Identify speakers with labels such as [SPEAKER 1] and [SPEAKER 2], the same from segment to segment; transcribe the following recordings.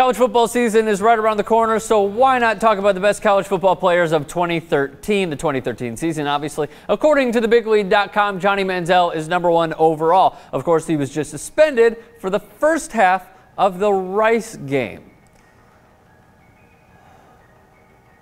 [SPEAKER 1] College football season is right around the corner, so why not talk about the best college football players of 2013, the 2013 season, obviously. According to the BigLeague.com, Johnny Manziel is #1 overall. Of course, he was just suspended for the first half of the Rice game.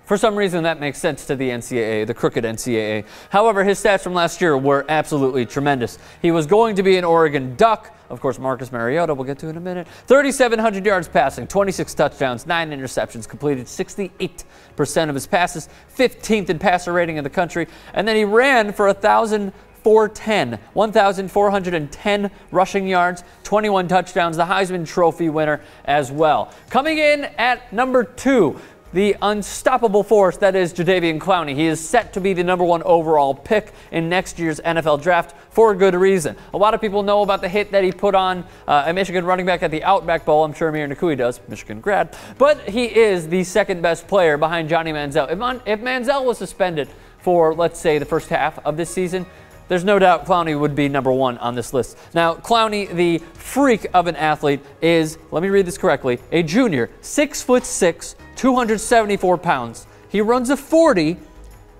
[SPEAKER 1] For some reason, that makes sense to the NCAA, the crooked NCAA. However, his stats from last year were absolutely tremendous. He was going to be an Oregon Duck. Of course, Marcus Mariota, we'll get to in a minute. 3,700 yards passing, 26 touchdowns, 9 interceptions, completed 68% of his passes, 15th in passer rating in the country. And then he ran for 1,410 rushing yards, 21 touchdowns, the Heisman Trophy winner as well. Coming in at #2, the unstoppable force that is Jadeveon Clowney. He is set to be the #1 overall pick in next year's NFL draft for a good reason. A lot of people know about the hit that he put on a Michigan running back at the Outback Bowl. I'm sure Amir Nakui does, Michigan grad. But he is the second best player behind Johnny Manziel. If Manziel was suspended for, let's say, the first half of this season, there's no doubt Clowney would be #1 on this list. Now, Clowney, the freak of an athlete, is, let me read this correctly, a junior, 6'6", 274 pounds. He runs a 40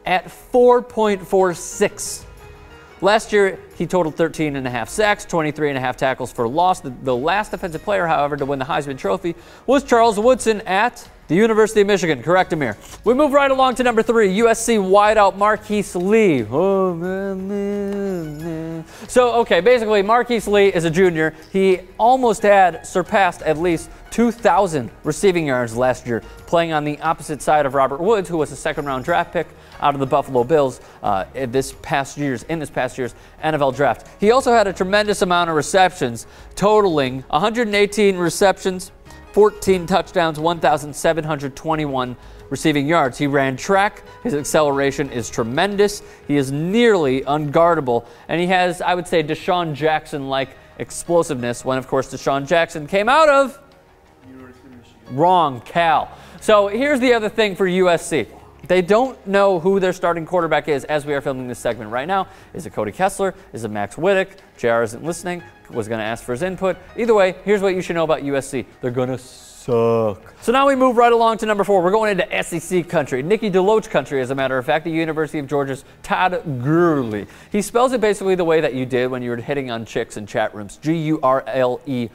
[SPEAKER 1] at 4.46. Last year, he totaled 13.5 sacks, 23.5 tackles for loss. The last defensive player, however, to win the Heisman Trophy was Charles Woodson at the University of Michigan. Correct, Amir. We move right along to #3, USC wideout Marqise Lee. So, okay, basically, Marqise Lee is a junior. He almost had surpassed at least 2,000 receiving yards last year, playing on the opposite side of Robert Woods, who was a second-round draft pick out of the Buffalo Bills in this past year's NFL draft. He also had a tremendous amount of receptions, totaling 118 receptions, 14 touchdowns, 1,721 receiving yards. He ran track. His acceleration is tremendous. He is nearly unguardable. And he has, I would say, Deshaun Jackson-like explosiveness when, of course, Deshaun Jackson came out of University of Michigan. Wrong, Cal. So here's the other thing for USC. They don't know who their starting quarterback is as we are filming this segment right now. Is it Cody Kessler? Is it Max Whittick? JR isn't listening. Was going to ask for his input. Either way, here's what you should know about USC. They're going to suck. So now we move right along to #4. We're going into SEC country. Nicky DeLoach country, as a matter of fact, the University of Georgia's Todd Gurley. He spells it basically the way that you did when you were hitting on chicks in chat rooms. Gurley.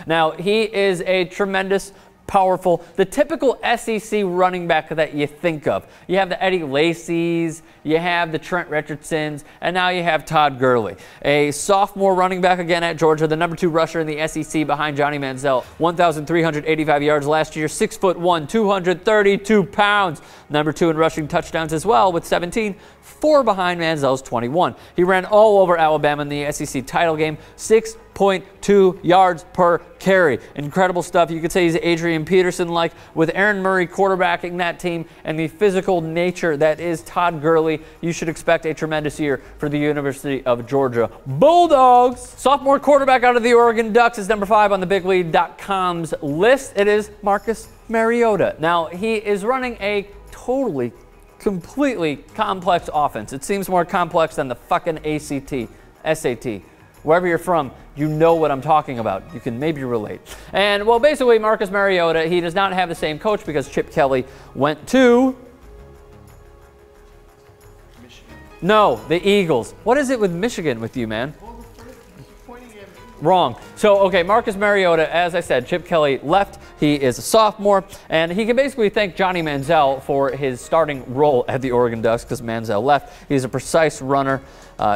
[SPEAKER 1] Now, he is a tremendous, powerful, the typical SEC running back that you think of. You have the Eddie Lacy's, you have the Trent Richardsons, and now you have Todd Gurley. A sophomore running back again at Georgia, the #2 rusher in the SEC behind Johnny Manziel. 1,385 yards last year, 6'1", 232 pounds. #2 in rushing touchdowns as well with 17, 4 behind Manziel's 21. He ran all over Alabama in the SEC title game, 6.2 yards per carry. Incredible stuff. You could say he's Adrian Peterson-like, with Aaron Murray quarterbacking that team and the physical nature that is Todd Gurley. You should expect a tremendous year for the University of Georgia Bulldogs. Sophomore quarterback out of the Oregon Ducks is #5 on the BigLeague.com's list. It is Marcus Mariota. Now, he is running a completely complex offense. It seems more complex than the fucking ACT, SAT. Wherever you're from, you know what I'm talking about. You can maybe relate. And, well, basically, Marcus Mariota, he does not have the same coach because Chip Kelly went to Michigan. No, the Eagles. What is it with Michigan with you, man? Wrong. So, okay, Marcus Mariota, as I said, Chip Kelly left. He is a sophomore, and he can basically thank Johnny Manziel for his starting role at the Oregon Ducks because Manziel left. He's a precise runner.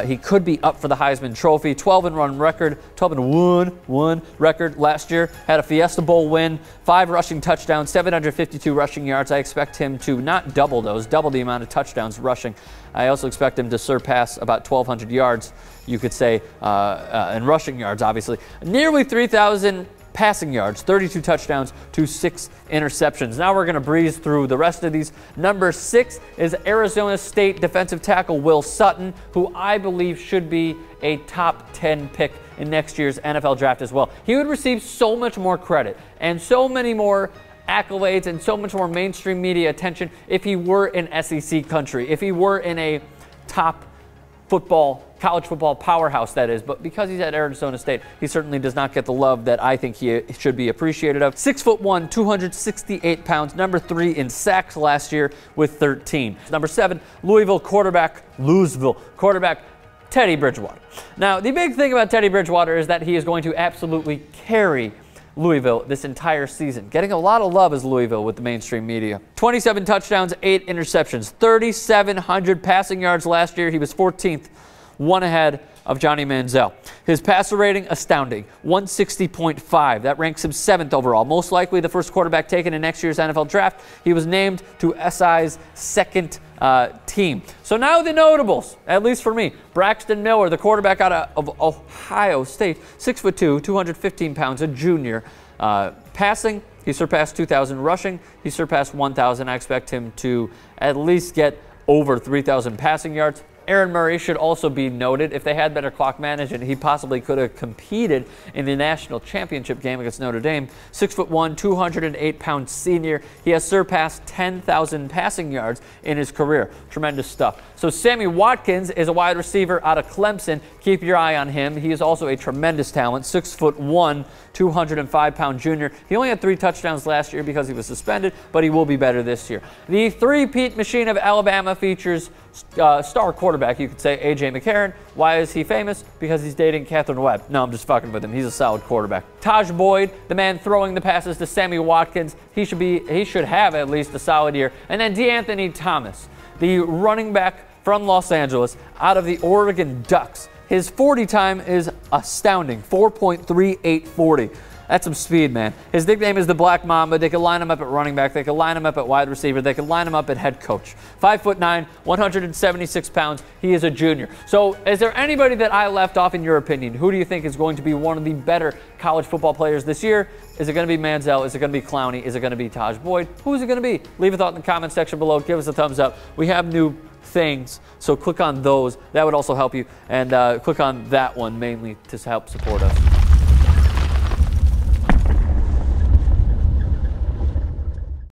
[SPEAKER 1] He could be up for the Heisman Trophy. 12-1 record, 12-1 record last year. Had a Fiesta Bowl win, 5 rushing touchdowns, 752 rushing yards. I expect him to not double those, double the amount of touchdowns rushing. I also expect him to surpass about 1,200 yards, you could say, and rushing yards, obviously. Nearly 3,000 passing yards, 32 touchdowns to 6 interceptions. Now we're going to breeze through the rest of these. #6 is Arizona State defensive tackle Will Sutton, who I believe should be a top 10 pick in next year's NFL draft as well. He would receive so much more credit and so many more accolades and so much more mainstream media attention if he were in SEC country, if he were in a top football, college football powerhouse, that is, but because he's at Arizona State, he certainly does not get the love that I think he should be appreciated of. 6'1", 268 pounds, number 3 in sacks last year with 13. Number 7, Louisville quarterback Teddy Bridgewater. Now, the big thing about Teddy Bridgewater is that he is going to absolutely carry Louisville this entire season, getting a lot of love as Louisville with the mainstream media. 27 touchdowns, 8 interceptions, 3,700 passing yards last year. He was 14th, one ahead of Johnny Manziel. His passer rating, astounding, 160.5. That ranks him 7th overall. Most likely the first quarterback taken in next year's NFL draft. He was named to SI's second team. So now the notables, at least for me. Braxton Miller, the quarterback out of Ohio State, 6'2", 215 pounds, a junior. Passing, he surpassed 2,000. Rushing, he surpassed 1,000. I expect him to at least get over 3,000 passing yards. Aaron Murray should also be noted. If they had better clock management, he possibly could have competed in the national championship game against Notre Dame. 6'1", 208-pound senior. He has surpassed 10,000 passing yards in his career. Tremendous stuff. So Sammy Watkins is a wide receiver out of Clemson. Keep your eye on him. He is also a tremendous talent. 6'1", 205-pound junior. He only had 3 touchdowns last year because he was suspended, but he will be better this year. The three-peat machine of Alabama features star quarterback, you could say, A.J. McCarron. Why is he famous? Because he's dating Catherine Webb. No, I'm just fucking with him. He's a solid quarterback. Tajh Boyd, the man throwing the passes to Sammy Watkins. He should have at least a solid year. And then DeAnthony Thomas, the running back from Los Angeles, out of the Oregon Ducks. His 40 time is astounding, 4.3840. That's some speed, man. His nickname is the Black Mamba. They could line him up at running back. They could line him up at wide receiver. They could line him up at head coach. 5'9", 176 pounds. He is a junior. So is there anybody that I left off in your opinion? Who do you think is going to be one of the better college football players this year? Is it going to be Manziel? Is it going to be Clowney? Is it going to be Tajh Boyd? Who is it going to be? Leave a thought in the comment section below. Give us a thumbs up. We have new things, so click on those. That would also help you. And click on that one mainly to help support us.